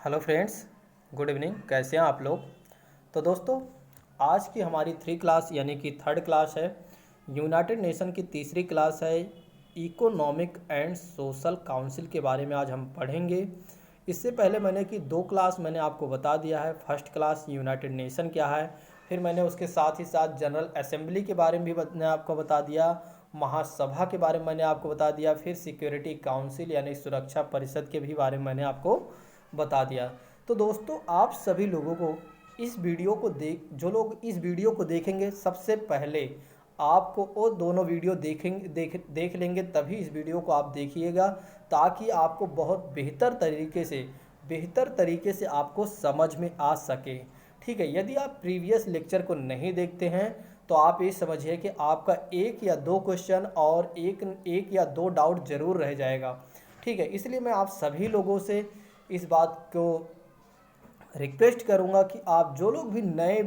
Hello friends, good evening. कैसे हैं आप लोग? तो दोस्तों, आज की हमारी क्लास यानी कि थर्ड क्लास है। यूनाइटेड नेशन की तीसरी क्लास है। इकोनॉमिक एंड सोशल काउंसिल के बारे में आज हम पढ़ेंगे। इससे पहले मैंने कि दो क्लास मैंने आपको बता दिया है। फर्स्ट क्लास यूनाइटेड नेशन क्या है, फिर मैंने उसके साथ ही साथ जनरल असेंबली के बारे में भी मैंने आपको बता दिया, महासभा के बारे में मैंने आपको बता दिया, फिर सिक्योरिटी काउंसिल यानी सुरक्षा परिषद के भी बारे में मैंने आपको बता दिया। तो दोस्तों, आप सभी लोगों को इस वीडियो को जो लोग इस वीडियो को देखेंगे, सबसे पहले आपको वो दोनों वीडियो देख लेंगे, तभी इस वीडियो को आप देखिएगा, ताकि आपको बहुत बेहतर तरीके से आपको समझ में आ सके। ठीक है। यदि आप प्रीवियस लेक्चर को नहीं देखते हैं तो आप ये समझिए कि आपका एक या दो क्वेश्चन और एक या दो डाउट जरूर रह जाएगा। ठीक है। इसलिए मैं आप सभी लोगों से इस बात को रिक्वेस्ट करूंगा कि आप जो लोग भी नए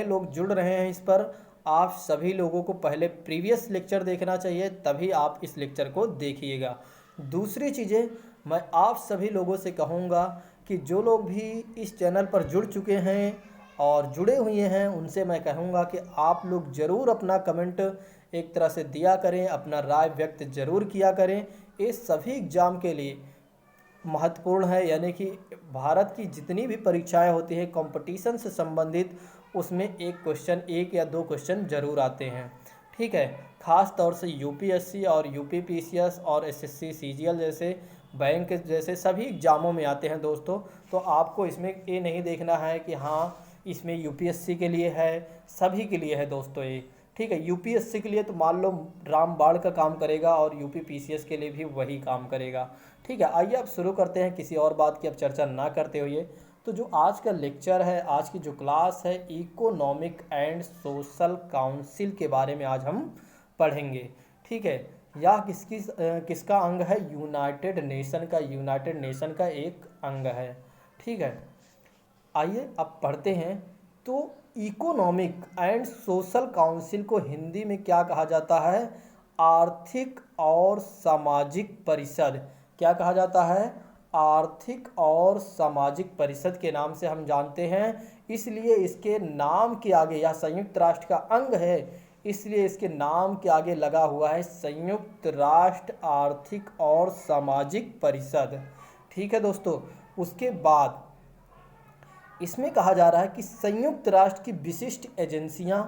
लोग जुड़ रहे हैं इस पर, आप सभी लोगों को पहले प्रीवियस लेक्चर देखना चाहिए, तभी आप इस लेक्चर को देखिएगा। दूसरी चीज़ें मैं आप सभी लोगों से कहूँगा कि जो लोग भी इस चैनल पर जुड़ चुके हैं और जुड़े हुए हैं, उनसे मैं कहूँगा कि आप लोग ज़रूर अपना कमेंट एक तरह से दिया करें, अपना राय व्यक्त ज़रूर किया करें। ये सभी एग्ज़ाम के लिए महत्वपूर्ण है। यानी कि भारत की जितनी भी परीक्षाएं होती है कंपटीशन से संबंधित, उसमें एक या दो क्वेश्चन जरूर आते हैं। ठीक है। खास तौर से यूपीएससी और यूपीपीसीएस और एसएससी सीजीएल जैसे बैंक जैसे सभी एग्जामों में आते हैं दोस्तों। तो आपको इसमें ये नहीं देखना है कि हाँ इसमें यूपीएससी के लिए है, सभी के लिए है दोस्तों ये। ठीक है। यूपीएससी के लिए तो मान लो रामबाण का काम करेगा और यूपीपीसीएस के लिए भी वही काम करेगा। ठीक है। आइए अब शुरू करते हैं, किसी और बात की अब चर्चा ना करते हुए। तो जो आज का लेक्चर है, आज की जो क्लास है, इकोनॉमिक एंड सोशल काउंसिल के बारे में आज हम पढ़ेंगे। ठीक है। यह किसका अंग है? यूनाइटेड नेशन का एक अंग है। ठीक है। आइए अब पढ़ते हैं। तो इकोनॉमिक एंड सोशल काउंसिल को हिंदी में क्या कहा जाता है? आर्थिक और सामाजिक परिषद। क्या कहा जाता है? आर्थिक और सामाजिक परिषद के नाम से हम जानते हैं। इसलिए इसके नाम के आगे, यह संयुक्त राष्ट्र का अंग है, इसलिए इसके नाम के आगे लगा हुआ है संयुक्त राष्ट्र आर्थिक और सामाजिक परिषद। ठीक है दोस्तों। उसके बाद इसमें कहा जा रहा है कि संयुक्त राष्ट्र की विशिष्ट एजेंसियां,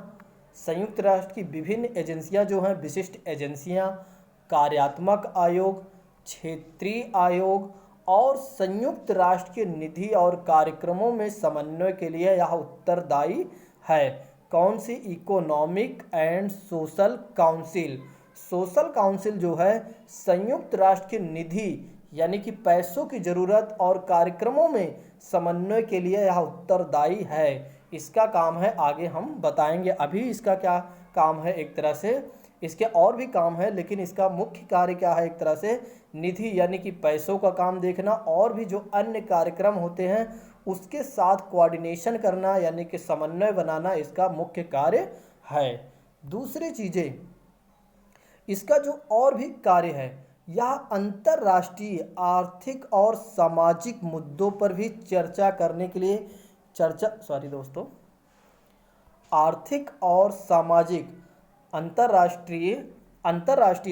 संयुक्त राष्ट्र की विभिन्न एजेंसियां जो हैं, विशिष्ट एजेंसियां, कार्यात्मक आयोग, क्षेत्रीय आयोग और संयुक्त राष्ट्र के निधि और कार्यक्रमों में समन्वय के लिए यह उत्तरदायी है। कौन सी? Economic and social council. Social council जो है संयुक्त राष्ट्र के निधि यानी कि पैसों की जरूरत और कार्यक्रमों में समन्वय के लिए यह उत्तरदायी है। इसका काम है, आगे हम बताएंगे। अभी इसका क्या काम है? एक तरह से इसके और भी काम है, लेकिन इसका मुख्य कार्य क्या है? एक तरह से निधि यानी कि पैसों का काम देखना, और भी जो अन्य कार्यक्रम होते हैं उसके साथ कोऑर्डिनेशन करना यानी कि समन्वय बनाना, इसका मुख्य कार्य है। दूसरी चीजें, इसका जो और भी कार्य है, यह अंतरराष्ट्रीय आर्थिक और सामाजिक मुद्दों पर भी चर्चा करने के लिए आर्थिक और सामाजिक अंतरराष्ट्रीय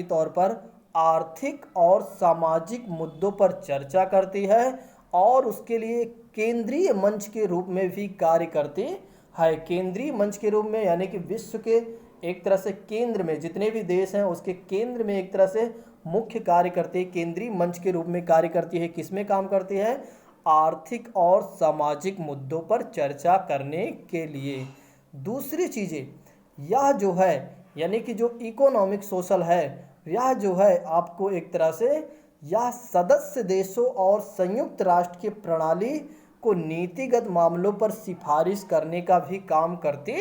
तौर पर आर्थिक और सामाजिक मुद्दों पर चर्चा करती है और उसके लिए केंद्रीय मंच के रूप में भी कार्य करती है। केंद्रीय मंच के रूप में यानी कि विश्व के एक तरह से केंद्र में जितने भी देश हैं उसके केंद्र में एक तरह से मुख्य कार्य करती है, केंद्रीय मंच के रूप में कार्य करती है। किसमें काम करती है? आर्थिक और सामाजिक मुद्दों पर चर्चा करने के लिए। दूसरी चीजें, यह जो है यानी कि जो इकोनॉमिक सोशल है, यह जो है आपको एक तरह से यह सदस्य देशों और संयुक्त राष्ट्र की प्रणाली को नीतिगत मामलों पर सिफारिश करने का भी काम करती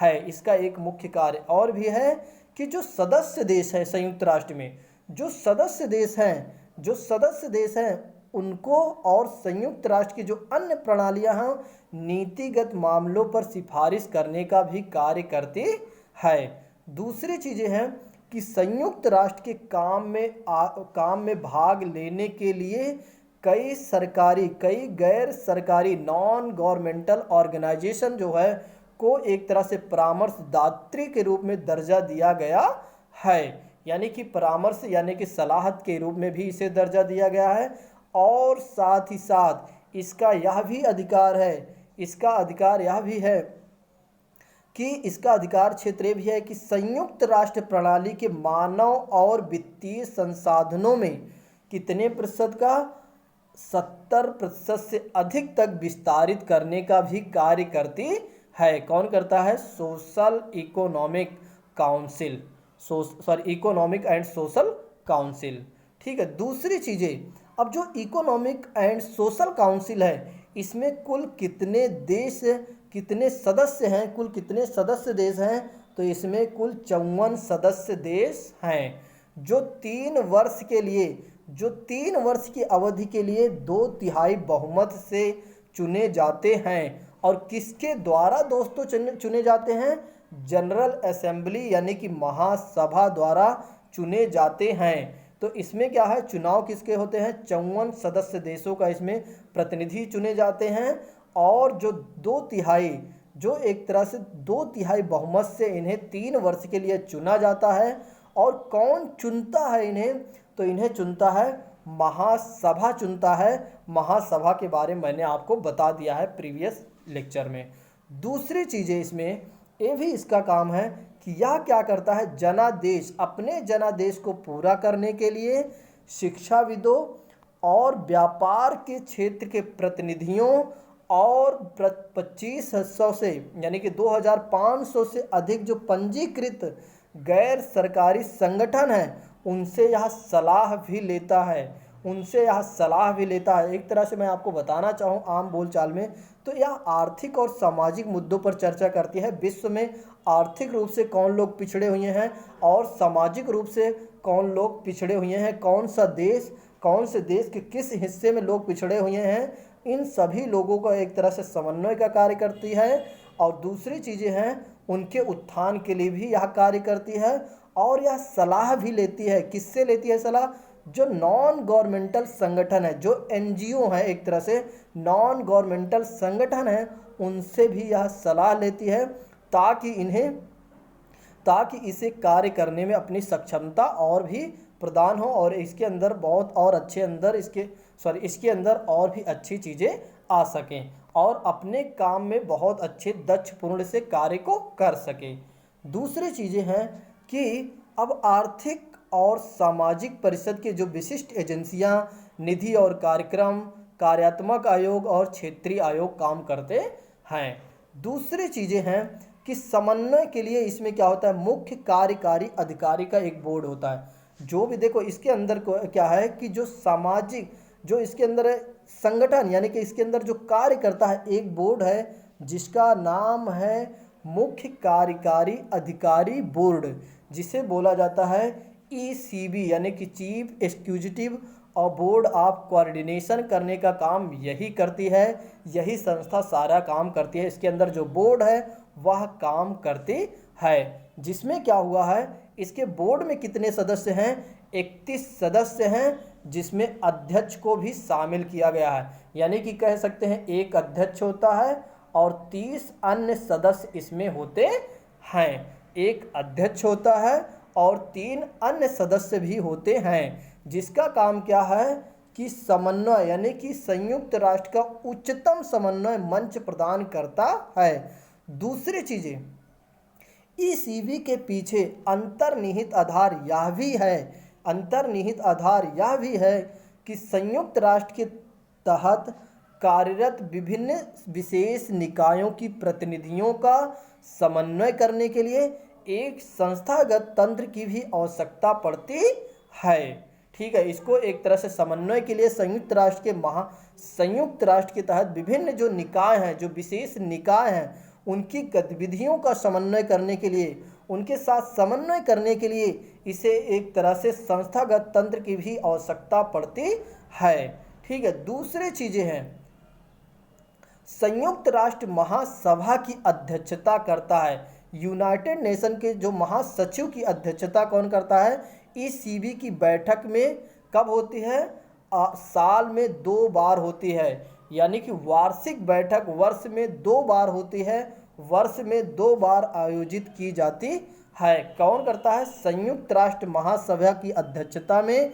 है। इसका एक मुख्य कार्य और भी है कि जो सदस्य देश है संयुक्त राष्ट्र में, जो सदस्य देश हैं उनको और संयुक्त राष्ट्र की जो अन्य प्रणालियां हैं नीतिगत मामलों पर सिफारिश करने का भी कार्य करती है। दूसरी चीजें हैं कि संयुक्त राष्ट्र के काम में भाग लेने के लिए कई गैर सरकारी नॉन गवर्नमेंटल ऑर्गेनाइजेशन जो है को एक तरह से परामर्शदात्री के रूप में दर्जा दिया गया है। यानी कि परामर्श यानी कि सलाहत के रूप में भी इसे दर्जा दिया गया है। और साथ ही साथ इसका यह भी अधिकार है, इसका अधिकार यह भी है कि इसका अधिकार क्षेत्र ये भी है कि संयुक्त राष्ट्र प्रणाली के मानव और वित्तीय संसाधनों में कितने प्रतिशत का 70% से अधिक तक विस्तारित करने का भी कार्य करती है। कौन करता है? Social economic council, economic and social council. ठीक है। दूसरी चीज़ें, अब जो इकोनॉमिक एंड सोशल काउंसिल है इसमें कुल कितने देश, कितने सदस्य हैं, कुल कितने सदस्य देश हैं? तो इसमें कुल 54 सदस्य देश हैं जो 3 वर्ष के लिए, जो 3 वर्ष की अवधि के लिए 2/3 बहुमत से चुने जाते हैं। और किसके द्वारा दोस्तों चुने जाते हैं? जनरल असेंबली यानी कि महासभा द्वारा चुने जाते हैं। तो इसमें क्या है, चुनाव किसके होते हैं? 54 सदस्य देशों का इसमें प्रतिनिधि चुने जाते हैं। और जो 2/3, जो एक तरह से 2/3 बहुमत से इन्हें 3 वर्ष के लिए चुना जाता है। और कौन चुनता है इन्हें? तो इन्हें चुनता है महासभा चुनता है। महासभा के बारे में मैंने आपको बता दिया है प्रीवियस लेक्चर में। दूसरी चीज़ें इसमें ये भी इसका काम है कि यह क्या करता है, जनादेश, अपने जनादेश को पूरा करने के लिए शिक्षाविदों और व्यापार के क्षेत्र के प्रतिनिधियों और 2500 से यानी कि 2500 से अधिक जो पंजीकृत गैर सरकारी संगठन हैं उनसे यह सलाह भी लेता है, उनसे यह सलाह भी लेता है। एक तरह से मैं आपको बताना चाहूँ आम बोलचाल में तो यह आर्थिक और सामाजिक मुद्दों पर चर्चा करती है। विश्व में आर्थिक रूप से कौन लोग पिछड़े हुए हैं और सामाजिक रूप से कौन लोग पिछड़े हुए हैं, कौन सा देश, कौन से देश के किस हिस्से में लोग पिछड़े हुए हैं, इन सभी लोगों का एक तरह से समन्वय का कार्य करती है। और दूसरी चीज़ें हैं उनके उत्थान के लिए भी यह कार्य करती है। और यह सलाह भी लेती है। किससे लेती है सलाह? जो नॉन गवर्नमेंटल संगठन है, जो एनजीओ है, एक तरह से नॉन गवर्नमेंटल संगठन है, उनसे भी यह सलाह लेती है ताकि इसे कार्य करने में अपनी सक्षमता और भी प्रदान हो और इसके अंदर बहुत और अच्छे अंदर इसके अंदर और भी अच्छी चीज़ें आ सकें और अपने काम में बहुत अच्छे दक्षपूर्ण से कार्य को कर सकें। दूसरी चीज़ें हैं कि अब आर्थिक और सामाजिक परिषद के जो विशिष्ट एजेंसियां, निधि और कार्यक्रम, कार्यात्मक आयोग और क्षेत्रीय आयोग काम करते हैं। दूसरी चीज़ें हैं कि समन्वय के लिए इसमें क्या होता है, मुख्य कार्यकारी अधिकारी का एक बोर्ड होता है। जो भी देखो इसके अंदर क्या है कि जो सामाजिक, जो इसके अंदर संगठन यानी कि इसके अंदर जो कार्य करता है एक बोर्ड है जिसका नाम है मुख्य कार्यकारी अधिकारी बोर्ड, जिसे बोला जाता है ECB यानी कि चीफ एग्जीक्यूटिव और बोर्ड ऑफ कोऑर्डिनेशन करने का काम यही करती है। यही संस्था सारा काम करती है। इसके अंदर जो बोर्ड है वह काम करती है। जिसमें क्या हुआ है, इसके बोर्ड में कितने सदस्य हैं? 31 सदस्य हैं, जिसमें अध्यक्ष को भी शामिल किया गया है। यानी कि कह सकते हैं एक अध्यक्ष होता है और 30 अन्य सदस्य इसमें होते हैं। एक अध्यक्ष होता है और 3 अन्य सदस्य भी होते हैं, जिसका काम क्या है कि समन्वय यानी कि संयुक्त राष्ट्र का उच्चतम समन्वय मंच प्रदान करता है। दूसरी चीज़ें, ECB के पीछे अंतर्निहित आधार यह भी है कि संयुक्त राष्ट्र के तहत कार्यरत विभिन्न विशेष निकायों की प्रतिनिधियों का समन्वय करने के लिए एक संस्थागत तंत्र की भी आवश्यकता पड़ती है। ठीक है। इसको एक तरह से समन्वय के लिए संयुक्त राष्ट्र के तहत विभिन्न जो निकाय हैं, जो विशेष निकाय हैं, उनकी गतिविधियों का समन्वय करने के लिए, उनके साथ समन्वय करने के लिए इसे एक तरह से संस्थागत तंत्र की भी आवश्यकता पड़ती है। ठीक है। दूसरी चीज़ें हैं, संयुक्त राष्ट्र महासभा की अध्यक्षता करता है। यूनाइटेड नेशन के जो महासचिव की अध्यक्षता कौन करता है? ECB की बैठक में कब होती है? साल में 2 बार होती है, यानी कि वार्षिक बैठक वर्ष में 2 बार होती है, वर्ष में 2 बार आयोजित की जाती है। कौन करता है? संयुक्त राष्ट्र महासभा की अध्यक्षता में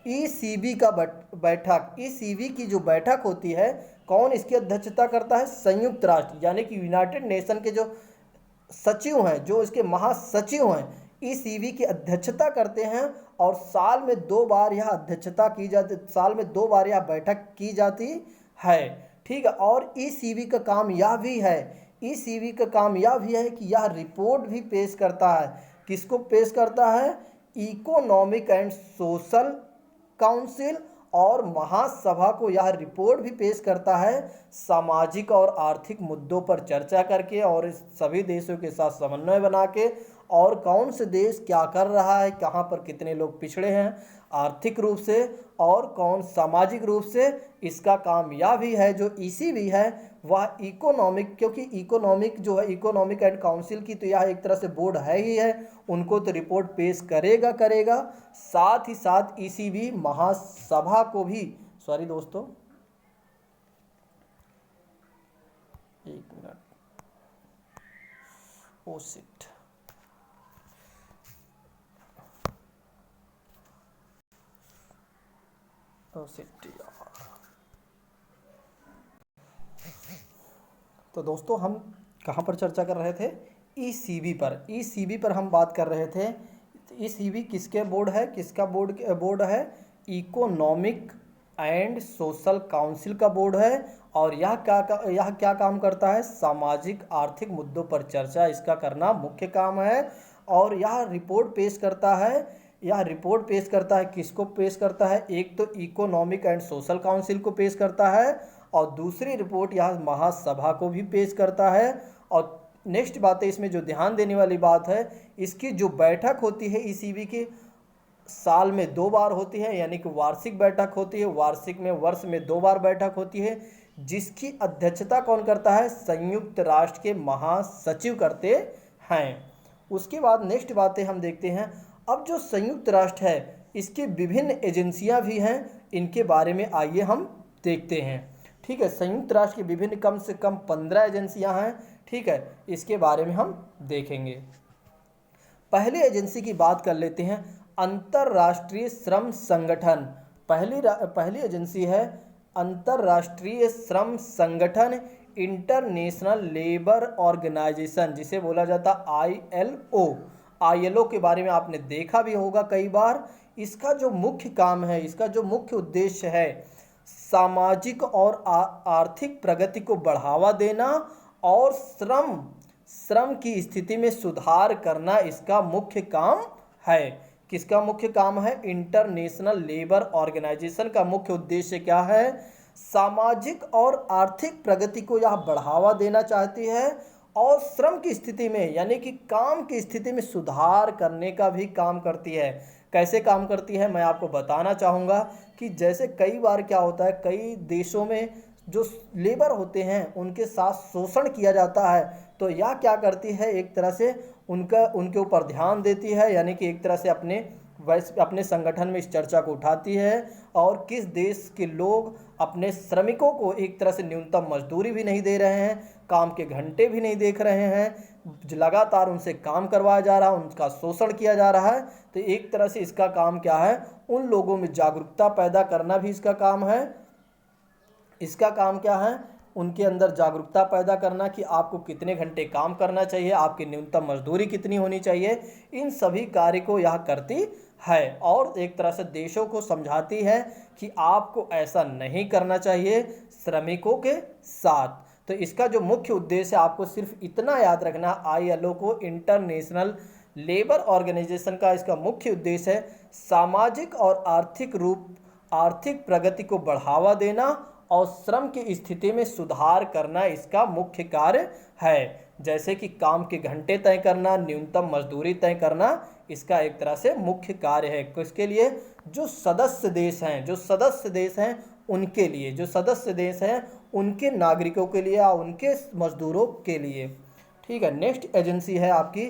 ईसीबी का बैठक, ईसीबी की जो बैठक होती है, कौन इसकी अध्यक्षता करता है? संयुक्त राष्ट्र, यानी कि यूनाइटेड नेशन के जो सचिव हैं, जो इसके महासचिव हैं, ईसीबी की अध्यक्षता करते हैं और साल में 2 बार यह अध्यक्षता की जाती, साल में 2 बार यह बैठक की जाती है। ठीक है, और ईसीबी का काम यह भी है, ईसीबी का काम यह भी है कि यह रिपोर्ट भी पेश करता है। किसको पेश करता है? इकोनॉमिक एंड सोशल काउंसिल और महासभा को यह रिपोर्ट भी पेश करता है, सामाजिक और आर्थिक मुद्दों पर चर्चा करके और इस सभी देशों के साथ समन्वय बना के, और कौन से देश क्या कर रहा है, कहाँ पर कितने लोग पिछड़े हैं आर्थिक रूप से और कौन सामाजिक रूप से। इसका काम यह भी है, जो ईसीबी है वह इकोनॉमिक, क्योंकि इकोनॉमिक जो है, इकोनॉमिक एंड काउंसिल की तो यह एक तरह से बोर्ड है ही है, उनको तो रिपोर्ट पेश करेगा। साथ ही साथ ईसीबी महासभा को भी, सॉरी दोस्तों, एक मिनट, ओ शिट, तो दोस्तों हम कहाँ पर चर्चा कर रहे थे? ईसीबी पर, ईसीबी पर हम बात कर रहे थे। ईसीबी किसके बोर्ड है, किसका बोर्ड है? इकोनॉमिक एंड सोशल काउंसिल का बोर्ड है। और यह क्या काम करता है? सामाजिक आर्थिक मुद्दों पर चर्चा इसका करना मुख्य काम है। और यह रिपोर्ट पेश करता है, किसको पेश करता है? एक तो इकोनॉमिक एंड सोशल काउंसिल को पेश करता है और दूसरी रिपोर्ट यह महासभा को भी पेश करता है। और नेक्स्ट बात है इसमें जो ध्यान देने वाली बात है, इसकी जो बैठक होती है ईसीबी की, साल में 2 बार होती है, यानी कि वार्षिक बैठक होती है, वर्ष में 2 बार बैठक होती है, जिसकी अध्यक्षता कौन करता है? संयुक्त राष्ट्र के महासचिव करते हैं। उसके बाद नेक्स्ट बातें हम देखते हैं। अब जो संयुक्त राष्ट्र है, इसकी विभिन्न एजेंसियां भी हैं, इनके बारे में आइए हम देखते हैं। ठीक है, संयुक्त राष्ट्र की विभिन्न कम से कम 15 एजेंसियां हैं। ठीक है, इसके बारे में हम देखेंगे। पहली एजेंसी की बात कर लेते हैं, अंतर्राष्ट्रीय श्रम संगठन। पहली एजेंसी है अंतर्राष्ट्रीय श्रम संगठन, इंटरनेशनल लेबर ऑर्गेनाइजेशन, जिसे बोला जाता ILO। ILO के बारे में आपने देखा भी होगा कई बार। इसका जो मुख्य काम है, इसका जो मुख्य उद्देश्य है, सामाजिक और आर्थिक प्रगति को बढ़ावा देना और श्रम की स्थिति में सुधार करना इसका मुख्य काम है। किसका मुख्य काम है? इंटरनेशनल लेबर ऑर्गेनाइजेशन का मुख्य उद्देश्य क्या है? सामाजिक और आर्थिक प्रगति को यह बढ़ावा देना चाहती है और श्रम की स्थिति में, यानी कि काम की स्थिति में सुधार करने का भी काम करती है। कैसे काम करती है मैं आपको बताना चाहूँगा कि जैसे कई बार क्या होता है, कई देशों में जो लेबर होते हैं उनके साथ शोषण किया जाता है, तो यह क्या करती है, एक तरह से उनके ऊपर ध्यान देती है, यानी कि एक तरह से अपने संगठन में इस चर्चा को उठाती है और किस देश के लोग अपने श्रमिकों को एक तरह से न्यूनतम मजदूरी भी नहीं दे रहे हैं, काम के घंटे भी नहीं देख रहे हैं, लगातार उनसे काम करवाया जा रहा है, उनका शोषण किया जा रहा है। तो एक तरह से इसका काम क्या है? उन लोगों में जागरूकता पैदा करना भी इसका काम है। इसका काम क्या है? उनके अंदर जागरूकता पैदा करना कि आपको कितने घंटे काम करना चाहिए, आपकी न्यूनतम मजदूरी कितनी होनी चाहिए, इन सभी कार्य को यह करती है और एक तरह से देशों को समझाती है कि आपको ऐसा नहीं करना चाहिए श्रमिकों के साथ। तो इसका जो मुख्य उद्देश्य है, आपको सिर्फ इतना याद रखना, ILO को, इंटरनेशनल लेबर ऑर्गेनाइजेशन का इसका मुख्य उद्देश्य है सामाजिक और आर्थिक प्रगति को बढ़ावा देना और श्रम की स्थिति में सुधार करना इसका मुख्य कार्य है। जैसे कि काम के घंटे तय करना, न्यूनतम मजदूरी तय करना, इसका एक तरह से मुख्य कार्य है। किसके लिए? जो सदस्य देश हैं उनके लिए, जो सदस्य देश हैं उनके नागरिकों के लिए या उनके मजदूरों के लिए। ठीक है, नेक्स्ट एजेंसी है आपकी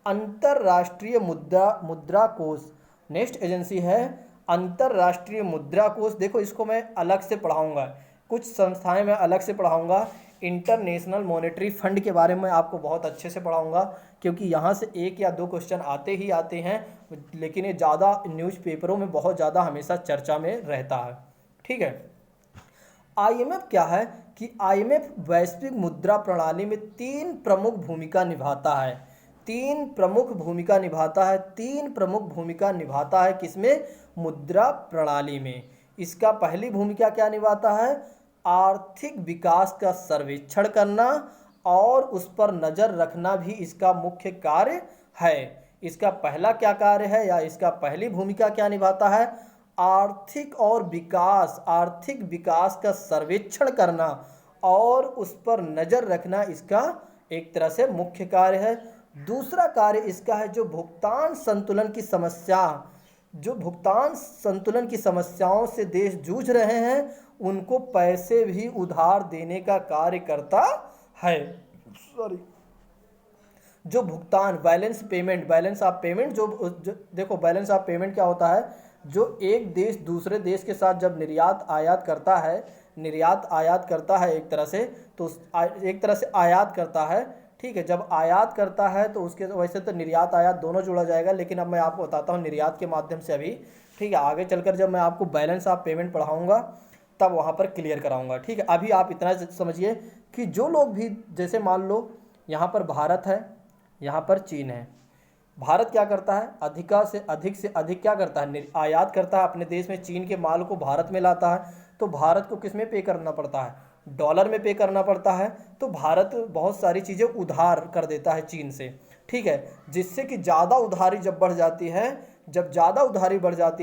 अंतर्राष्ट्रीय मुद्रा कोष। नेक्स्ट एजेंसी है अंतर्राष्ट्रीय मुद्रा कोष, देखो इसको मैं अलग से पढ़ाऊंगा, कुछ संस्थाएं मैं अलग से पढ़ाऊंगा। इंटरनेशनल मॉनेटरी फंड के बारे में आपको बहुत अच्छे से पढ़ाऊंगा, क्योंकि यहाँ से 1 या 2 क्वेश्चन आते ही आते हैं, लेकिन ये ज़्यादा न्यूज़पेपरों में बहुत ज़्यादा हमेशा चर्चा में रहता है। ठीक है, आईएमएफ क्या है कि आईएमएफ वैश्विक मुद्रा प्रणाली में 3 प्रमुख भूमिका निभाता है। 3 प्रमुख भूमिका निभाता है, 3 प्रमुख भूमिका निभाता है किसमें? मुद्रा प्रणाली में। इसका पहली भूमिका क्या निभाता है? आर्थिक विकास का सर्वेक्षण करना और उस पर नज़र रखना भी इसका मुख्य कार्य है। इसका पहला क्या कार्य है या इसका पहली भूमिका क्या निभाता है? आर्थिक विकास का सर्वेक्षण करना और उस पर नज़र रखना इसका एक तरह से मुख्य कार्य है। दूसरा कार्य इसका है जो भुगतान संतुलन की समस्याओं से देश जूझ रहे हैं, उनको पैसे भी उधार देने का कार्य करता है। जो भुगतान बैलेंस ऑफ पेमेंट जो देखो बैलेंस ऑफ पेमेंट क्या होता है? जो एक देश दूसरे देश के साथ जब निर्यात आयात करता है एक तरह से, तो एक तरह से आयात करता है। ठीक है, जब आयात करता है तो उसके वैसे तो निर्यात आयात दोनों जुड़ा जाएगा, लेकिन अब मैं आपको बताता हूँ निर्यात के माध्यम से अभी। ठीक है, आगे चलकर जब मैं आपको बैलेंस ऑफ पेमेंट पढ़ाऊँगा तब वहाँ पर क्लियर कराऊँगा। ठीक है, अभी आप इतना समझिए कि जो लोग भी, जैसे मान लो यहाँ पर भारत है, यहाँ पर चीन है। भारत क्या करता है? अधिक से अधिक क्या करता है? आयात करता है अपने देश में, चीन के माल को भारत में लाता है। तो भारत को किस में पे करना पड़ता है? डॉलर में पे करना पड़ता है। तो भारत बहुत सारी चीज़ें उधार कर देता है चीन से। ठीक है, जिससे कि ज़्यादा उधारी जब बढ़ जाती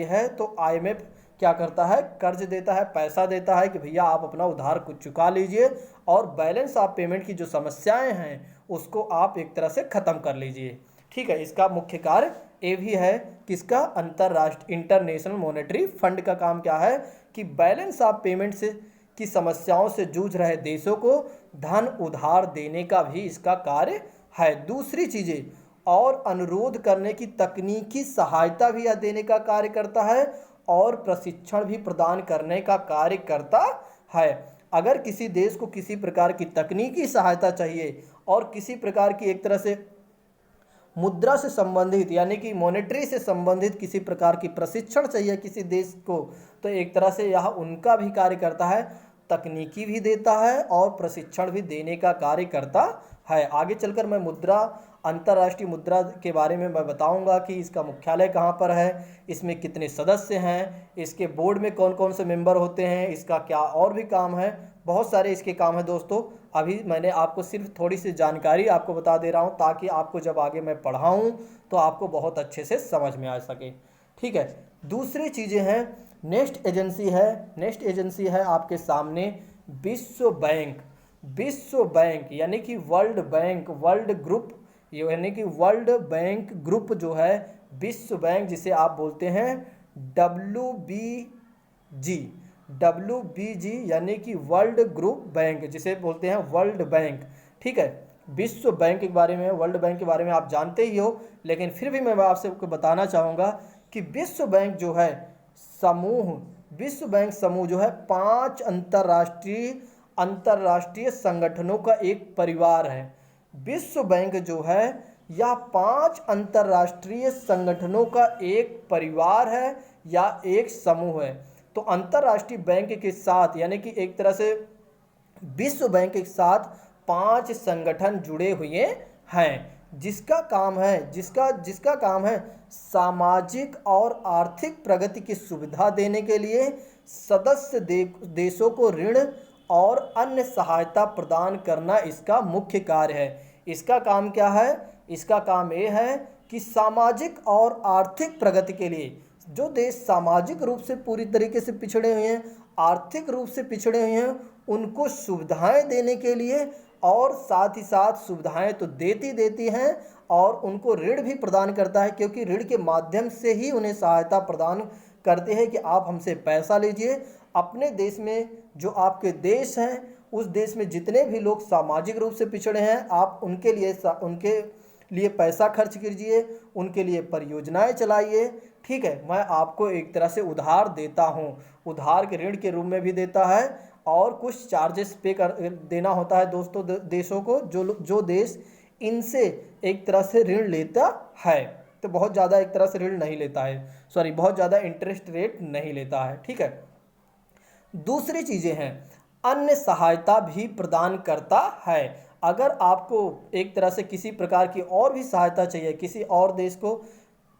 है, तो आईएमएफ क्या करता है? कर्ज देता है, पैसा देता है कि भैया आप अपना उधार कुछ चुका लीजिए और बैलेंस ऑफ पेमेंट की जो समस्याएं हैं उसको आप एक तरह से ख़त्म कर लीजिए। ठीक है, इसका मुख्य कार्य ये भी है। किसका? इंटरनेशनल मॉनेटरी फंड का काम क्या है कि बैलेंस ऑफ पेमेंट की समस्याओं से जूझ रहे देशों को धन उधार देने का भी इसका कार्य है। दूसरी चीज़ें और अनुरोध करने की तकनीकी सहायता भी यह देने का कार्य करता है और प्रशिक्षण भी प्रदान करने का कार्य करता है। अगर किसी देश को किसी प्रकार की तकनीकी सहायता चाहिए और किसी प्रकार की एक तरह से मुद्रा से संबंधित यानी कि मॉनेटरी से संबंधित किसी प्रकार की प्रशिक्षण चाहिए किसी देश को, तो एक तरह से यह उनका भी कार्य करता है, तकनीकी भी देता है और प्रशिक्षण भी देने का कार्य करता है। आगे चलकर मैं अंतर्राष्ट्रीय मुद्रा के बारे में मैं बताऊंगा कि इसका मुख्यालय कहाँ पर है, इसमें कितने सदस्य हैं, इसके बोर्ड में कौन कौन से मेंबर होते हैं, इसका क्या और भी काम है। बहुत सारे इसके काम हैं दोस्तों। अभी मैंने आपको सिर्फ थोड़ी सी जानकारी आपको बता दे रहा हूँ ताकि आपको जब आगे मैं पढ़ाऊँ तो आपको बहुत अच्छे से समझ में आ सके। ठीक है, दूसरी चीज़ें हैं, नेक्स्ट एजेंसी है आपके सामने विश्व बैंक यानी कि वर्ल्ड बैंक जो है, विश्व बैंक जिसे आप बोलते हैं WBG यानी कि वर्ल्ड ग्रुप बैंक जिसे बोलते हैं वर्ल्ड बैंक। ठीक है, विश्व बैंक के बारे में, वर्ल्ड बैंक के बारे में आप जानते ही हो, लेकिन फिर भी मैं आपसे बताना चाहूँगा कि विश्व बैंक समूह जो है 5 अंतर्राष्ट्रीय संगठनों का एक परिवार है। विश्व बैंक जो है यह 5 अंतर्राष्ट्रीय संगठनों का एक परिवार है या एक समूह है। तो अंतर्राष्ट्रीय बैंक के साथ यानी कि एक तरह से विश्व बैंक के साथ 5 संगठन जुड़े हुए हैं जिसका काम है सामाजिक और आर्थिक प्रगति की सुविधा देने के लिए सदस्य देशों को ऋण और अन्य सहायता प्रदान करना इसका मुख्य कार्य है। इसका काम क्या है? इसका काम ये है कि सामाजिक और आर्थिक प्रगति के लिए जो देश सामाजिक रूप से पूरी तरीके से पिछड़े हुए हैं, आर्थिक रूप से पिछड़े हुए हैं, उनको सुविधाएं देने के लिए, और साथ ही साथ सुविधाएं तो देती हैं और उनको ऋण भी प्रदान करता है, क्योंकि ऋण के माध्यम से ही उन्हें सहायता प्रदान करते हैं कि आप हमसे पैसा लीजिए। अपने देश में जो आपके देश हैं उस देश में जितने भी लोग सामाजिक रूप से पिछड़े हैं, आप उनके लिए पैसा खर्च कीजिए, उनके लिए परियोजनाएं चलाइए। ठीक है, मैं आपको एक तरह से उधार देता हूँ, उधार के ऋण के रूप में भी देता है और कुछ चार्जेस पे कर देना होता है दोस्तों देशों को, जो देश इनसे एक तरह से ऋण लेता है, तो बहुत ज़्यादा एक तरह से ऋण नहीं लेता है, सॉरी बहुत ज़्यादा इंटरेस्ट रेट नहीं लेता है। ठीक है, दूसरी चीज़ें हैं, अन्य सहायता भी प्रदान करता है। अगर आपको एक तरह से किसी प्रकार की और भी सहायता चाहिए, किसी और देश को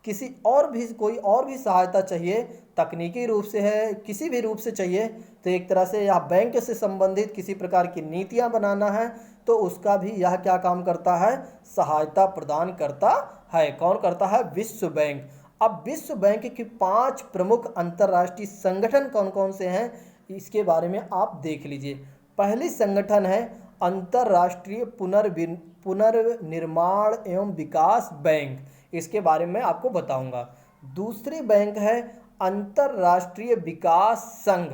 किसी और भी कोई और भी सहायता चाहिए, तकनीकी रूप से है, किसी भी रूप से चाहिए, तो एक तरह से यह बैंक से संबंधित किसी प्रकार की नीतियां बनाना है, तो उसका भी यह क्या काम करता है, सहायता प्रदान करता है। कौन करता है, विश्व बैंक। अब विश्व बैंक के 5 प्रमुख अंतर्राष्ट्रीय संगठन कौन कौन से हैं, इसके बारे में आप देख लीजिए। पहली संगठन है अंतर्राष्ट्रीय पुनर्निर्माण एवं विकास बैंक, इसके बारे में आपको बताऊंगा। दूसरी बैंक है अंतर्राष्ट्रीय विकास संघ,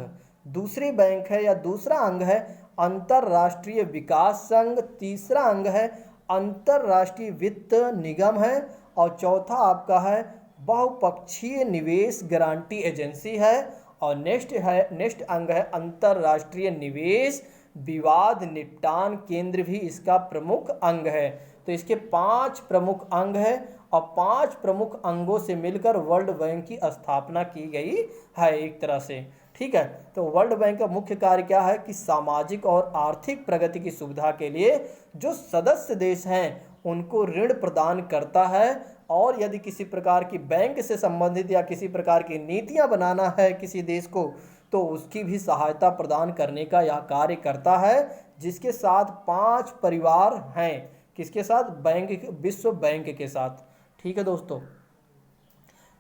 दूसरी बैंक है या दूसरा अंग है अंतर्राष्ट्रीय विकास संघ। तीसरा अंग है अंतर्राष्ट्रीय वित्त निगम है, और चौथा आपका है बहुपक्षीय निवेश गारंटी एजेंसी है, और नेक्स्ट अंग है अंतर्राष्ट्रीय निवेश विवाद निपटान केंद्र, भी इसका प्रमुख अंग है। तो इसके 5 प्रमुख अंग है, और 5 प्रमुख अंगों से मिलकर वर्ल्ड बैंक की स्थापना की गई है एक तरह से। ठीक है, तो वर्ल्ड बैंक का मुख्य कार्य क्या है कि सामाजिक और आर्थिक प्रगति की सुविधा के लिए जो सदस्य देश हैं उनको ऋण प्रदान करता है, और यदि किसी प्रकार की बैंक से संबंधित या किसी प्रकार की नीतियां बनाना है किसी देश को, तो उसकी भी सहायता प्रदान करने का यह कार्य करता है, जिसके साथ 5 परिवार हैं, किसके साथ, बैंक, विश्व बैंक के साथ। ठीक है दोस्तों,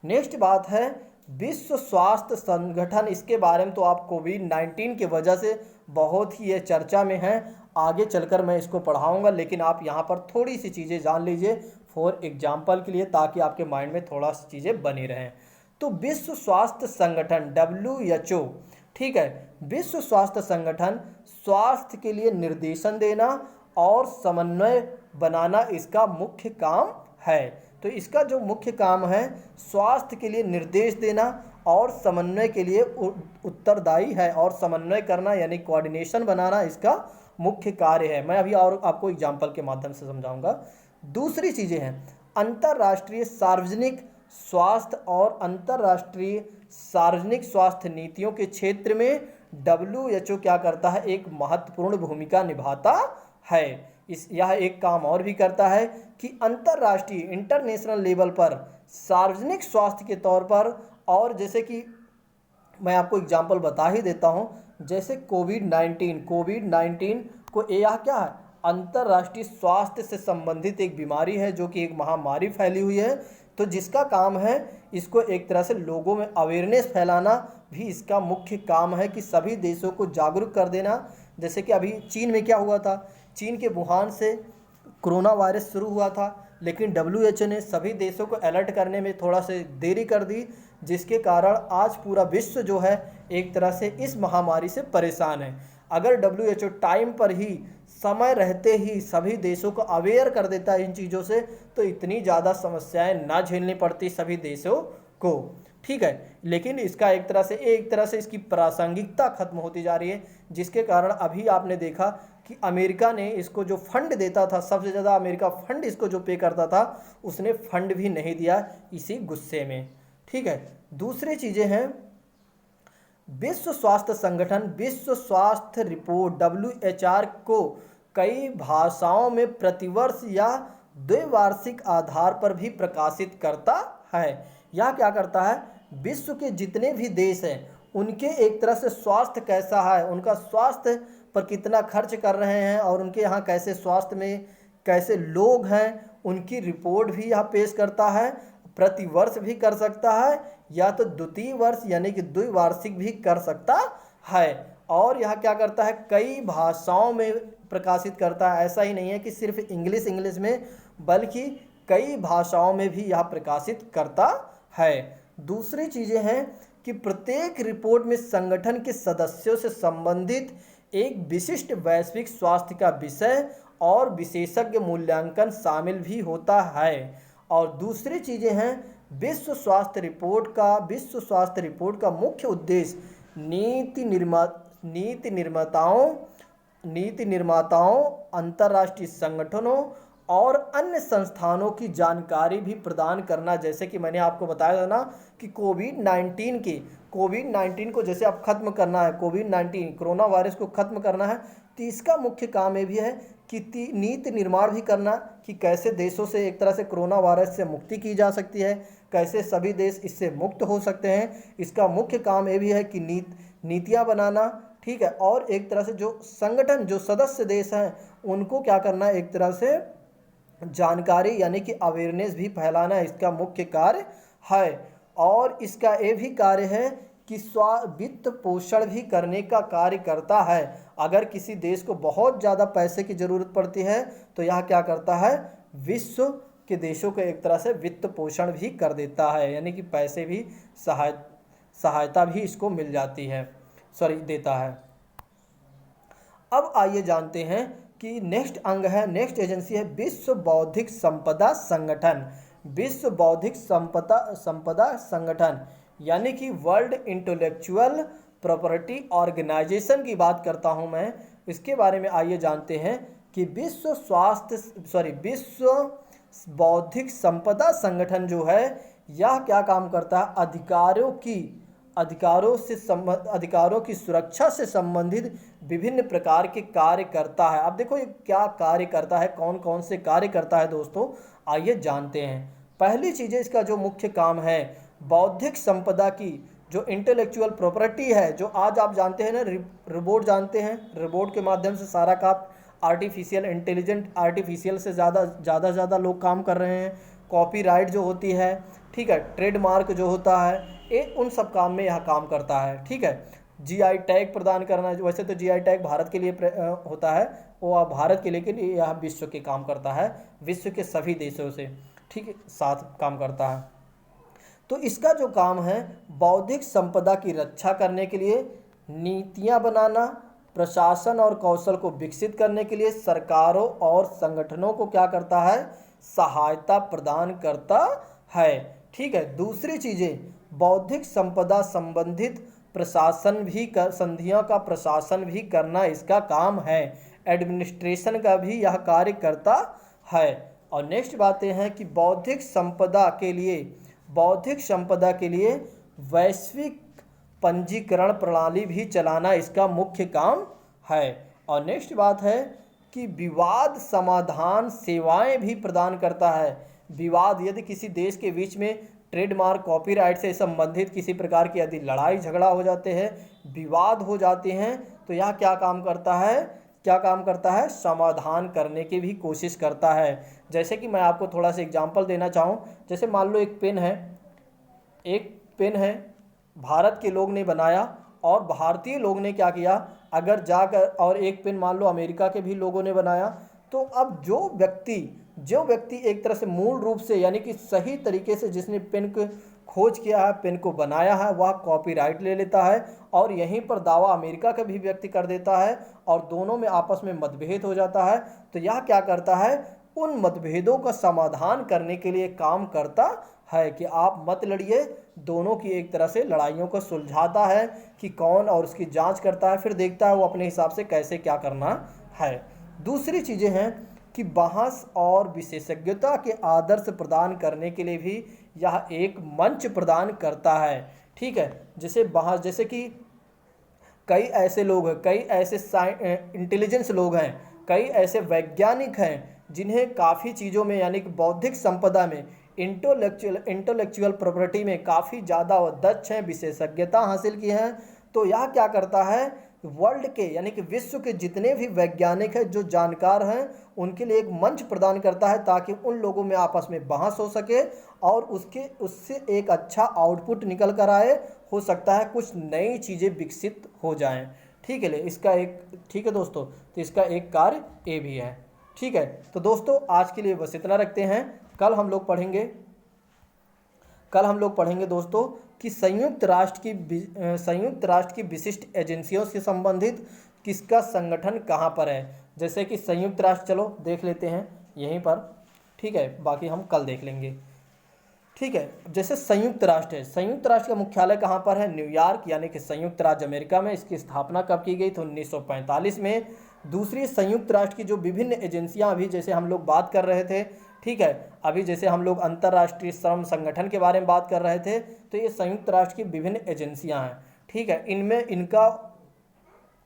नेक्स्ट बात है विश्व स्वास्थ्य संगठन। इसके बारे में तो आप कोविड-19 की वजह से बहुत ही ये चर्चा में है, आगे चलकर मैं इसको पढ़ाऊंगा, लेकिन आप यहाँ पर थोड़ी सी चीज़ें जान लीजिए फॉर एग्जाम्पल के लिए, ताकि आपके माइंड में थोड़ा सी चीज़ें बनी रहें। तो विश्व स्वास्थ्य संगठन WHO, ठीक है, विश्व स्वास्थ्य संगठन स्वास्थ्य के लिए निर्देशन देना और समन्वय बनाना इसका मुख्य काम है। तो इसका जो मुख्य काम है स्वास्थ्य के लिए निर्देश देना और समन्वय के लिए उत्तरदायी है, और समन्वय करना यानी कोऑर्डिनेशन बनाना इसका मुख्य कार्य है। मैं अभी और आपको एग्जाम्पल के माध्यम से समझाऊंगा। दूसरी चीज़ें हैं अंतर्राष्ट्रीय सार्वजनिक स्वास्थ्य और अंतर्राष्ट्रीय सार्वजनिक स्वास्थ्य नीतियों के क्षेत्र में WHO क्या करता है, एक महत्वपूर्ण भूमिका निभाता है। यह एक काम और भी करता है कि अंतर्राष्ट्रीय इंटरनेशनल लेवल पर सार्वजनिक स्वास्थ्य के तौर पर, और जैसे कि मैं आपको एग्जांपल बता ही देता हूं, जैसे कोविड-19 को यह क्या है, अंतर्राष्ट्रीय स्वास्थ्य से संबंधित एक बीमारी है, जो कि एक महामारी फैली हुई है, तो जिसका काम है इसको एक तरह से लोगों में अवेयरनेस फैलाना भी इसका मुख्य काम है, कि सभी देशों को जागरूक कर देना। जैसे कि अभी चीन में क्या हुआ था, चीन के वुहान से कोरोना वायरस शुरू हुआ था, लेकिन WHO ने सभी देशों को अलर्ट करने में थोड़ा से देरी कर दी, जिसके कारण आज पूरा विश्व जो है एक तरह से इस महामारी से परेशान है। अगर WHO टाइम पर ही, समय रहते ही सभी देशों को अवेयर कर देता है इन चीज़ों से, तो इतनी ज़्यादा समस्याएं ना झेलनी पड़ती सभी देशों को। ठीक है, लेकिन इसका एक तरह से इसकी प्रासंगिकता खत्म होती जा रही है, जिसके कारण अभी आपने देखा कि अमेरिका ने इसको जो फंड देता था, सबसे ज़्यादा अमेरिका फंड इसको जो पे करता था, उसने फंड भी नहीं दिया इसी गुस्से में। ठीक है, दूसरी चीज़ें हैं विश्व स्वास्थ्य संगठन विश्व स्वास्थ्य रिपोर्ट WHR को कई भाषाओं में प्रतिवर्ष या द्विवार्षिक आधार पर भी प्रकाशित करता है। यह क्या करता है, विश्व के जितने भी देश हैं उनके एक तरह से स्वास्थ्य कैसा है, उनका स्वास्थ्य पर कितना खर्च कर रहे हैं, और उनके यहाँ कैसे स्वास्थ्य में कैसे लोग हैं, उनकी रिपोर्ट भी यह पेश करता है। प्रतिवर्ष भी कर सकता है, या तो द्वितीय वर्ष यानी कि द्विवार्षिक भी कर सकता है। और यह क्या करता है, कई भाषाओं में प्रकाशित करता है। ऐसा ही नहीं है कि सिर्फ इंग्लिश में, बल्कि कई भाषाओं में भी यह प्रकाशित करता है। दूसरी चीज़ें हैं कि प्रत्येक रिपोर्ट में संगठन के सदस्यों से संबंधित एक विशिष्ट वैश्विक स्वास्थ्य का विषय और विशेषज्ञ मूल्यांकन शामिल भी होता है। और दूसरी चीज़ें हैं विश्व स्वास्थ्य रिपोर्ट का मुख्य उद्देश्य नीति निर्माताओं, अंतर्राष्ट्रीय संगठनों और अन्य संस्थानों की जानकारी भी प्रदान करना। जैसे कि मैंने आपको बताया था ना कि कोविड-19 को जैसे अब खत्म करना है, कोविड-19 कोरोना वायरस को खत्म करना है, तो इसका मुख्य काम ये भी है कि नीति निर्माण भी करना कि कैसे देशों से एक तरह से कोरोना वायरस से मुक्ति की जा सकती है, कैसे सभी देश इससे मुक्त हो सकते हैं। इसका मुख्य काम ये भी है कि नीतियाँ बनाना, ठीक है, और एक तरह से जो संगठन, जो सदस्य देश हैं, उनको क्या करना है, एक तरह से जानकारी यानी कि अवेयरनेस भी फैलाना इसका मुख्य कार्य है। और इसका ये भी कार्य है कि वित्त पोषण भी करने का कार्य करता है। अगर किसी देश को बहुत ज़्यादा पैसे की ज़रूरत पड़ती है तो यह क्या करता है, विश्व के देशों को एक तरह से वित्त पोषण भी कर देता है, यानी कि पैसे भी सहायता भी इसको मिल जाती है, देता है। अब आइए जानते हैं कि नेक्स्ट अंग है, नेक्स्ट एजेंसी है विश्व बौद्धिक संपदा संगठन। विश्व बौद्धिक संपदा संगठन यानी कि वर्ल्ड इंटेलेक्चुअल प्रॉपर्टी ऑर्गेनाइजेशन की बात करता हूं मैं। इसके बारे में आइए जानते हैं कि विश्व बौद्धिक संपदा संगठन जो है, यह क्या काम करता है, अधिकारों की सुरक्षा से संबंधित विभिन्न प्रकार के कार्य करता है। अब देखो ये क्या कार्य करता है, कौन कौन से कार्य करता है दोस्तों, आइए जानते हैं। पहली चीज़, इसका जो मुख्य काम है, बौद्धिक संपदा की जो इंटेलेक्चुअल प्रॉपर्टी है, जो आज आप जानते हैं ना, रोबोट जानते हैं, रोबोट के माध्यम से सारा काम, आर्टिफिशियल से ज़्यादा लोग काम कर रहे हैं। कॉपीराइट जो होती है, ठीक है, ट्रेडमार्क जो होता है, ये उन सब काम में यह काम करता है, ठीक है। जीआई टैग प्रदान करना, वैसे तो जीआई टैग भारत के लिए होता है, वो भारत के लिए यह विश्व के काम करता है, विश्व के सभी देशों से, ठीक है, साथ काम करता है। तो इसका जो काम है, बौद्धिक संपदा की रक्षा करने के लिए नीतियां बनाना, प्रशासन और कौशल को विकसित करने के लिए सरकारों और संगठनों को क्या करता है, सहायता प्रदान करता है, ठीक है। दूसरी चीज़ें, बौद्धिक संपदा संबंधित संधियों का प्रशासन भी करना इसका काम है, एडमिनिस्ट्रेशन का भी यह कार्य करता है। और नेक्स्ट बातें हैं कि बौद्धिक संपदा के लिए वैश्विक पंजीकरण प्रणाली भी चलाना इसका मुख्य काम है। और नेक्स्ट बात है कि विवाद समाधान सेवाएं भी प्रदान करता है। विवाद, यदि किसी देश के बीच में ट्रेडमार्क, कॉपीराइट से संबंधित किसी प्रकार की यदि लड़ाई झगड़ा हो जाते हैं, विवाद हो जाते हैं, तो यह क्या काम करता है, समाधान करने की भी कोशिश करता है। जैसे कि मैं आपको थोड़ा सा एग्जांपल देना चाहूँ, जैसे मान लो एक पेन है, भारत के लोग ने बनाया और भारतीय लोग ने क्या किया, अगर जाकर, और एक पेन मान लो अमेरिका के भी लोगों ने बनाया, तो अब जो व्यक्ति एक तरह से मूल रूप से यानी कि सही तरीके से जिसने पेन को खोज किया है, पेन को बनाया है, वह कॉपीराइट ले लेता है और यहीं पर दावा अमेरिका का भी व्यक्ति कर देता है और दोनों में आपस में मतभेद हो जाता है। तो यह क्या करता है, उन मतभेदों का समाधान करने के लिए काम करता है कि आप मत लड़िए, दोनों की एक तरह से लड़ाइयों को सुलझाता है कि कौन, और उसकी जांच करता है, फिर देखता है वो अपने हिसाब से कैसे क्या करना है। दूसरी चीज़ें हैं कि बहस और विशेषज्ञता के आदर्श प्रदान करने के लिए भी यह एक मंच प्रदान करता है, ठीक है। जैसे कि कई ऐसे लोग हैं, कई ऐसे इंटेलिजेंस लोग हैं, कई ऐसे वैज्ञानिक हैं जिन्हें काफ़ी चीज़ों में यानी कि बौद्धिक संपदा में, इंटेलेक्चुअल प्रॉपर्टी में काफ़ी ज़्यादा दक्ष हैं, विशेषज्ञता हासिल की हैं। तो यह क्या करता है, वर्ल्ड के यानी कि विश्व के जितने भी वैज्ञानिक हैं, जो जानकार हैं, उनके लिए एक मंच प्रदान करता है ताकि उन लोगों में आपस में बहस हो सके और उससे एक अच्छा आउटपुट निकल कर आए, हो सकता है कुछ नई चीज़ें विकसित हो जाएं, ठीक है। ठीक है दोस्तों, तो इसका एक कार्य ये भी है, ठीक है। तो दोस्तों आज के लिए बस इतना रखते हैं। कल हम लोग पढ़ेंगे दोस्तों कि संयुक्त राष्ट्र की विशिष्ट एजेंसियों से संबंधित किसका संगठन कहाँ पर है। जैसे कि संयुक्त राष्ट्र, चलो देख लेते हैं यहीं पर, ठीक है, बाकी हम कल देख लेंगे। ठीक है। जैसे संयुक्त राष्ट्र है, संयुक्त राष्ट्र का मुख्यालय कहाँ पर है? न्यूयॉर्क, यानी कि संयुक्त राज्य अमेरिका में। इसकी स्थापना कब की गई? तो 1945 में। दूसरी, संयुक्त राष्ट्र की जो विभिन्न एजेंसियां, अभी जैसे हम लोग बात कर रहे थे, ठीक है, अभी जैसे हम लोग अंतर्राष्ट्रीय श्रम संगठन के बारे में बात कर रहे थे, तो ये संयुक्त राष्ट्र की विभिन्न एजेंसियां हैं, ठीक है। इनमें इनका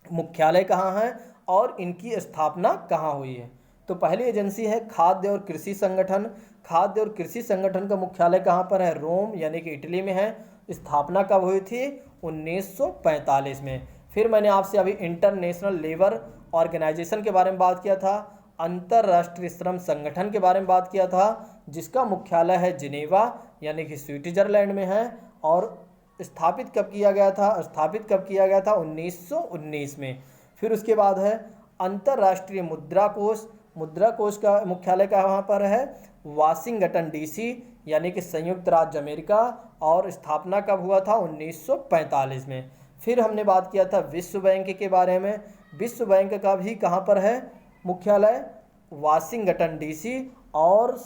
मुख्यालय कहाँ है और इनकी स्थापना कहाँ हुई है? तो पहली एजेंसी है खाद्य और कृषि संगठन। खाद्य और कृषि संगठन का मुख्यालय कहाँ पर है? रोम, यानी कि इटली में है। स्थापना कब हुई थी? 1945 में। फिर मैंने आपसे अभी इंटरनेशनल लेबर ऑर्गेनाइजेशन के बारे में बात किया था, अंतर्राष्ट्रीय श्रम संगठन के बारे में बात किया था, जिसका मुख्यालय है जिनेवा, यानी कि स्विट्जरलैंड में है। और स्थापित कब किया गया था? स्थापित कब किया गया था? 1919 में। फिर उसके बाद है अंतर्राष्ट्रीय मुद्रा कोष। मुद्रा कोष का मुख्यालय कहाँ पर है? वाशिंगटन डीसी, यानी कि संयुक्त राज्य अमेरिका। और स्थापना कब हुआ था? 1945 में। फिर हमने बात किया था विश्व बैंक के बारे में। विश्व बैंक का भी कहाँ पर है मुख्यालय? Washington DC. और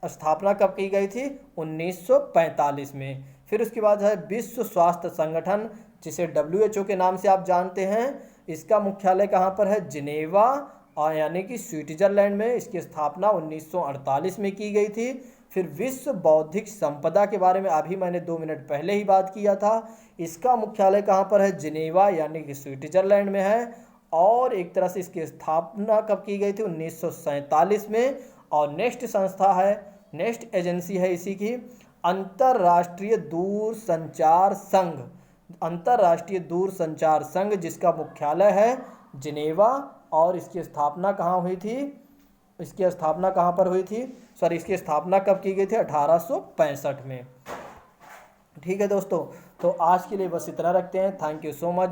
स्थापना कब की गई थी? 1945 में। फिर उसके बाद है विश्व स्वास्थ्य संगठन, जिसे WHO के नाम से आप जानते हैं। इसका मुख्यालय कहाँ पर है? जिनेवा, और यानी कि स्विट्जरलैंड में। इसकी स्थापना 1948 में की गई थी। फिर विश्व बौद्धिक संपदा के बारे में अभी मैंने 2 मिनट पहले ही बात किया था। इसका मुख्यालय कहाँ पर है? जिनेवा, यानी कि स्विट्जरलैंड में है। और एक तरह से इसकी स्थापना कब की गई थी? 1947 में। और नेक्स्ट संस्था है, नेक्स्ट एजेंसी है इसी की, अंतर्राष्ट्रीय दूरसंचार संघ। अंतर्राष्ट्रीय दूरसंचार संघ, जिसका मुख्यालय है जिनेवा। और इसकी स्थापना कहाँ हुई थी? इसकी स्थापना कहाँ पर हुई थी? सॉरी, इसकी स्थापना कब की गई थी? 1865 में। ठीक है दोस्तों, तो आज के लिए बस इतना रखते हैं। Thank you so much.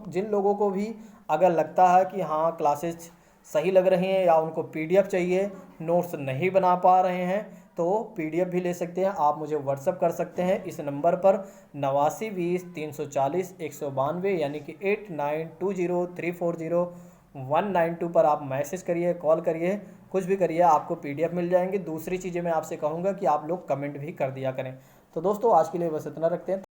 जिन लोगों को भी अगर लगता है कि हाँ क्लासेज सही लग रही हैं या उनको PDF चाहिए, नोट्स नहीं बना पा रहे हैं, तो PDF भी ले सकते हैं। आप मुझे व्हाट्सअप कर सकते हैं इस नंबर पर 8920 340 192, यानी कि 8920340192 पर आप मैसेज करिए, कॉल करिए, कुछ भी करिए, आपको PDF मिल जाएंगे। दूसरी चीज़ें मैं आपसे कहूँगा कि आप लोग कमेंट भी कर दिया करें। तो दोस्तों आज के लिए बस इतना रखते हैं।